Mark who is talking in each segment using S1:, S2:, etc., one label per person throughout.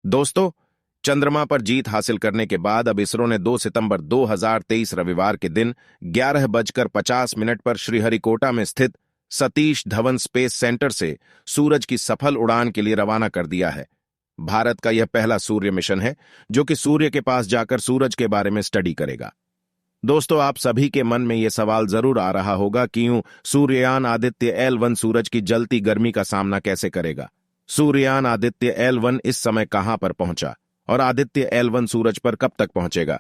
S1: दोस्तों, चंद्रमा पर जीत हासिल करने के बाद अब इसरो ने 2 सितंबर 2023 रविवार के दिन 11:50 पर श्रीहरिकोटा में स्थित सतीश धवन स्पेस सेंटर से सूरज की सफल उड़ान के लिए रवाना कर दिया है। भारत का यह पहला सूर्य मिशन है जो कि सूर्य के पास जाकर सूरज के बारे में स्टडी करेगा। दोस्तों, आप सभी के मन में यह सवाल जरूर आ रहा होगा कि यूं सूर्ययान आदित्य L1 सूरज की जलती गर्मी का सामना कैसे करेगा। सूर्ययान आदित्य L1 इस समय कहां पर पहुंचा और आदित्य L1 सूरज पर कब तक पहुंचेगा,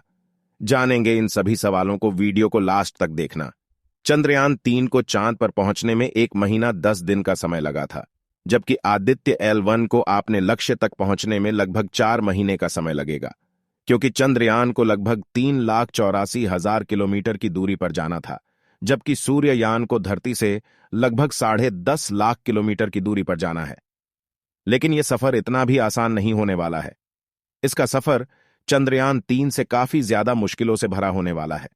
S1: जानेंगे इन सभी सवालों को। वीडियो को लास्ट तक देखना। चंद्रयान 3 को चांद पर पहुंचने में 1 महीना 10 दिन का समय लगा था, जबकि आदित्य L1 को अपने लक्ष्य तक पहुंचने में लगभग 4 महीने का समय लगेगा, क्योंकि चंद्रयान को लगभग 3,84,000 किलोमीटर की दूरी पर जाना था, जबकि सूर्ययान को धरती से लगभग 10.5 लाख किलोमीटर की दूरी पर जाना है। लेकिन यह सफर इतना भी आसान नहीं होने वाला है। इसका सफर चंद्रयान 3 से काफी ज्यादा मुश्किलों से भरा होने वाला है।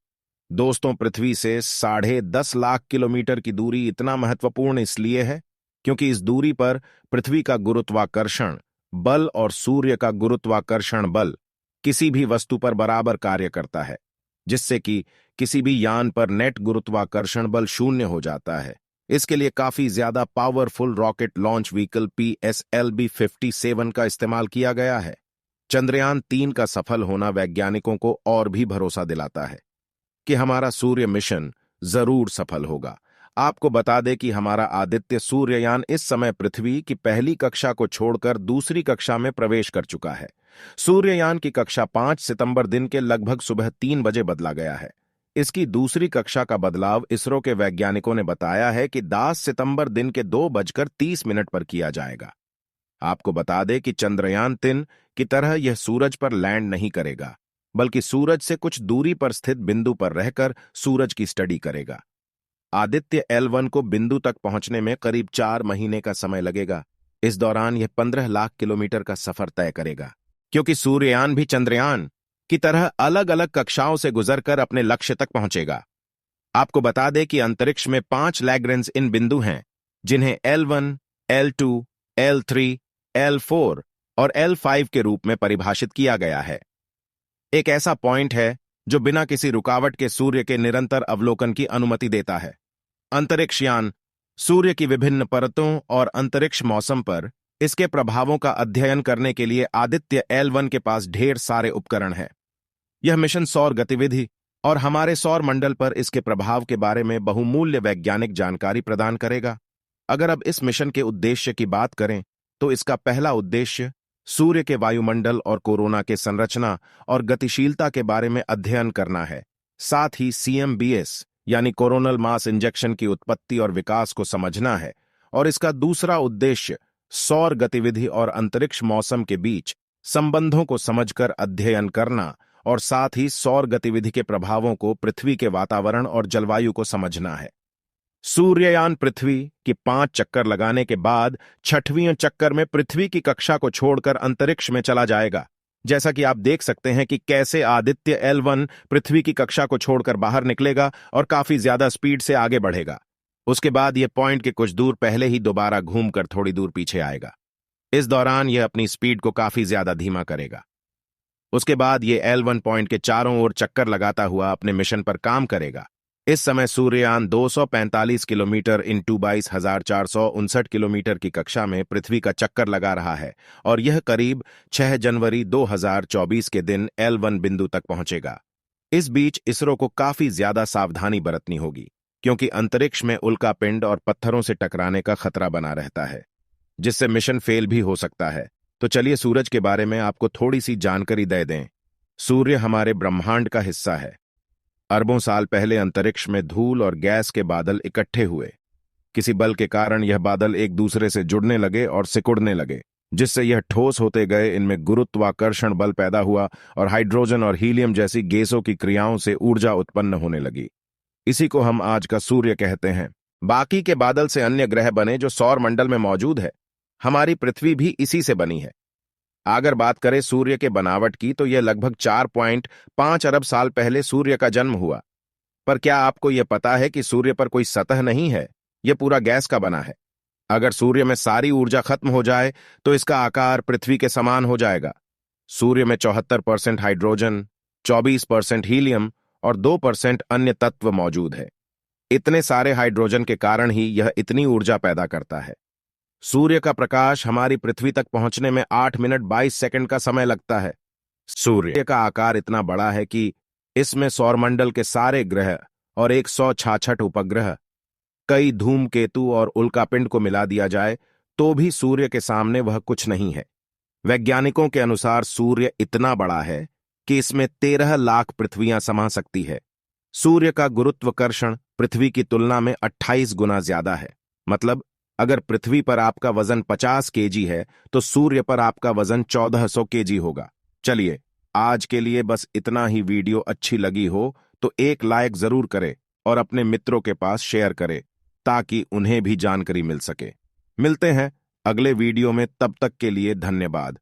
S1: दोस्तों, पृथ्वी से 10.5 लाख किलोमीटर की दूरी इतना महत्वपूर्ण इसलिए है क्योंकि इस दूरी पर पृथ्वी का गुरुत्वाकर्षण बल और सूर्य का गुरुत्वाकर्षण बल किसी भी वस्तु पर बराबर कार्य करता है, जिससे कि किसी भी यान पर नेट गुरुत्वाकर्षण बल शून्य हो जाता है। इसके लिए काफी ज्यादा powerful rocket launch vehicle PSLV-57 का इस्तेमाल किया गया है। चंद्रयान 3 का सफल होना वैज्ञानिकों को और भी भरोसा दिलाता है कि हमारा सूर्य मिशन जरूर सफल होगा। आपको बता दें कि हमारा आदित्य सूर्ययान इस समय पृथ्वी की पहली कक्षा को छोड़कर दूसरी कक्षा में प्रवेश कर चुका है। सूर्ययान की कक्षा 5 सितंबर दिन के लगभग सुबह 3 बजे बदला गया है। इसकी दूसरी कक्षा का बदलाव इसरो के वैज्ञानिकों ने बताया है कि 10 सितंबर दिन के 2:30 पर किया जाएगा। आपको बता दें कि चंद्रयान 3 की तरह यह सूरज पर लैंड नहीं करेगा, बल्कि सूरज से कुछ दूरी पर स्थित बिंदु पर रहकर सूरज की स्टडी करेगा। आदित्य L1 को बिंदु तक पहुंचने में करीब 4 महीने का समय लगेगा। इस दौरान यह 15 लाख किलोमीटर का सफर तय करेगा, क्योंकि सूर्ययान भी चंद्रयान की तरह अलग अलग कक्षाओं से गुजरकर अपने लक्ष्य तक पहुंचेगा। आपको बता दें कि अंतरिक्ष में 5 लैग्रेंज इन बिंदु हैं, जिन्हें L1, L2, L3, L4 और L5 के रूप में परिभाषित किया गया है। एक ऐसा पॉइंट है जो बिना किसी रुकावट के सूर्य के निरंतर अवलोकन की अनुमति देता है। अंतरिक्ष यान सूर्य की विभिन्न परतों और अंतरिक्ष मौसम पर इसके प्रभावों का अध्ययन करने के लिए आदित्य L1 के पास ढेर सारे उपकरण हैं। यह मिशन सौर गतिविधि और हमारे सौर मंडल पर इसके प्रभाव के बारे में बहुमूल्य वैज्ञानिक जानकारी प्रदान करेगा। अगर अब इस मिशन के उद्देश्य की बात करें तो इसका पहला उद्देश्य सूर्य के वायुमंडल और कोरोना के संरचना और गतिशीलता के बारे में अध्ययन करना है। साथ ही CMBS यानी कोरोनल मास इंजेक्शन की उत्पत्ति और विकास को समझना है, और इसका दूसरा उद्देश्य सौर गतिविधि और अंतरिक्ष मौसम के बीच संबंधों को समझकर अध्ययन करना और साथ ही सौर गतिविधि के प्रभावों को पृथ्वी के वातावरण और जलवायु को समझना है। सूर्ययान पृथ्वी की 5 चक्कर लगाने के बाद 6वें चक्कर में पृथ्वी की कक्षा को छोड़कर अंतरिक्ष में चला जाएगा। जैसा कि आप देख सकते हैं कि कैसे आदित्य L1 पृथ्वी की कक्षा को छोड़कर बाहर निकलेगा और काफी ज्यादा स्पीड से आगे बढ़ेगा। उसके बाद यह पॉइंट के कुछ दूर पहले ही दोबारा घूमकर थोड़ी दूर पीछे आएगा। इस दौरान यह अपनी स्पीड को काफी ज्यादा धीमा करेगा। उसके बाद यह L1 पॉइंट के चारों ओर चक्कर लगाता हुआ अपने मिशन पर काम करेगा। इस समय सूर्ययान 245 किलोमीटर इन 22,459 किलोमीटर की कक्षा में पृथ्वी का चक्कर लगा रहा है, और यह करीब 6 जनवरी 2024 के दिन L1 बिंदु तक पहुंचेगा। इस बीच इसरो को काफी ज्यादा सावधानी बरतनी होगी, क्योंकि अंतरिक्ष में उल्कापिंड और पत्थरों से टकराने का खतरा बना रहता है, जिससे मिशन फेल भी हो सकता है। तो चलिए सूरज के बारे में आपको थोड़ी सी जानकारी दे दें। सूर्य हमारे ब्रह्मांड का हिस्सा है। अरबों साल पहले अंतरिक्ष में धूल और गैस के बादल इकट्ठे हुए। किसी बल के कारण यह बादल एक दूसरे से जुड़ने लगे और सिकुड़ने लगे, जिससे यह ठोस होते गए। इनमें गुरुत्वाकर्षण बल पैदा हुआ और हाइड्रोजन और हीलियम जैसी गैसों की क्रियाओं से ऊर्जा उत्पन्न होने लगी। इसी को हम आज का सूर्य कहते हैं। बाकी के बादल से अन्य ग्रह बने जो सौर मंडल में मौजूद है। हमारी पृथ्वी भी इसी से बनी है। अगर बात करें सूर्य के बनावट की, तो यह लगभग 4.5 अरब साल पहले सूर्य का जन्म हुआ। पर क्या आपको यह पता है कि सूर्य पर कोई सतह नहीं है, यह पूरा गैस का बना है। अगर सूर्य में सारी ऊर्जा खत्म हो जाए तो इसका आकार पृथ्वी के समान हो जाएगा। सूर्य में 74% हाइड्रोजन, 24% हीलियम और 2% अन्य तत्व मौजूद है। इतने सारे हाइड्रोजन के कारण ही यह इतनी ऊर्जा पैदा करता है। सूर्य का प्रकाश हमारी पृथ्वी तक पहुंचने में 8 मिनट 22 सेकंड का समय लगता है। सूर्य का आकार इतना बड़ा है कि इसमें सौरमंडल के सारे ग्रह और 166 उपग्रह, कई धूमकेतु और उल्कापिंड को मिला दिया जाए तो भी सूर्य के सामने वह कुछ नहीं है। वैज्ञानिकों के अनुसार सूर्य इतना बड़ा है कि इसमें 13 लाख पृथ्वियां समा सकती है। सूर्य का गुरुत्वाकर्षण पृथ्वी की तुलना में 28 गुना ज्यादा है। मतलब अगर पृथ्वी पर आपका वजन 50 केजी है तो सूर्य पर आपका वजन 1400 केजी होगा। चलिए, आज के लिए बस इतना ही। वीडियो अच्छी लगी हो तो एक लाइक जरूर करें और अपने मित्रों के पास शेयर करें ताकि उन्हें भी जानकारी मिल सके। मिलते हैं अगले वीडियो में, तब तक के लिए धन्यवाद।